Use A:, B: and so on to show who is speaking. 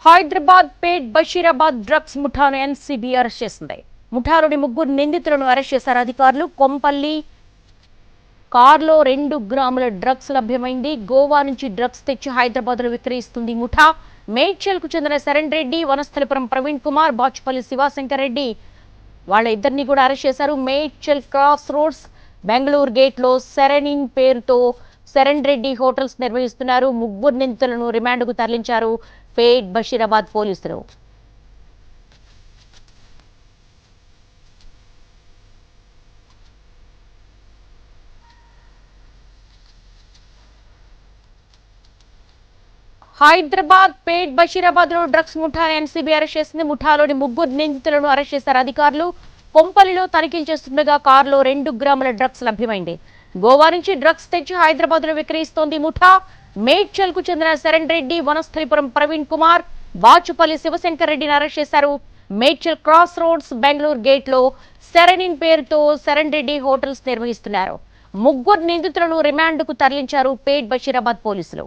A: హైదరాబాద్ పేట్ Basheerabad drugs ముఠాను NCB arrest చేసింది. ముఠాలోని ముగ్గురు నిందితులను అరెస్ట్ చేశారు అధికారులు. కొంపల్లి కారులో 2 గ్రాముల డ్రగ్స్ లభ్యమైంది. గోవా నుంచి డ్రగ్స్ తెచ్చి హైదరాబాద్ లో విక్రయిస్తుంది ముఠా. మేడ్చల్ కు చెందిన శరణ్ రెడ్డి, వనస్థలిపురం ప్రవీణ్ కుమార్, బాచుపల్లి శివశంకర్ రెడ్డి వాళ్ళ ఇద్దరిని కూడా అరెస్ట్ చేశారు. Medchal cross roads Bengaluru gate లో సెరెనిన్ పేరుతో శరణ్ రెడ్డి హోటల్స్ నిర్వహిస్తున్నారు. ముగ్గురు నిందితులను రిమాండ్కు తరలించారు పేట్ బషీరాబాద్ పోలీసులు. హైదరాబాద్ పేట్ బషీరాబాద్ లో డ్రగ్స్ ముఠాను ఎన్సీబీ అరెస్ట్ చేసింది. ముఠాలోని ముగ్గురు నిందితులను అరెస్ట్ చేశారు అధికారులు. కొంపల్లిలో తనిఖీలు చేస్తుండగా కారులో 2 గ్రాముల డ్రగ్స్ లభ్యమైంది. గోవా నుంచి డ్రగ్స్ తెచ్చి హైదరాబాద్ లో విక్రయిస్తోంది ముఠా. మేడ్చల్ కు చెందిన శరణ్ రెడ్డి, వనస్థలిపురం ప్రవీణ్ కుమార్, బాచుపల్లి శివశంకర్ రెడ్డిని అరెస్ట్ చేశారు. Medchal cross roads Bengaluru gate లో సెరెనిన్ పేరుతో శరణ్ రెడ్డి హోటల్స్ నిర్వహిస్తున్నారు. ముగ్గురు నిందితులను రిమాండ్కు తరలించారు పేట్ బషీరాబాద్ పోలీసులు.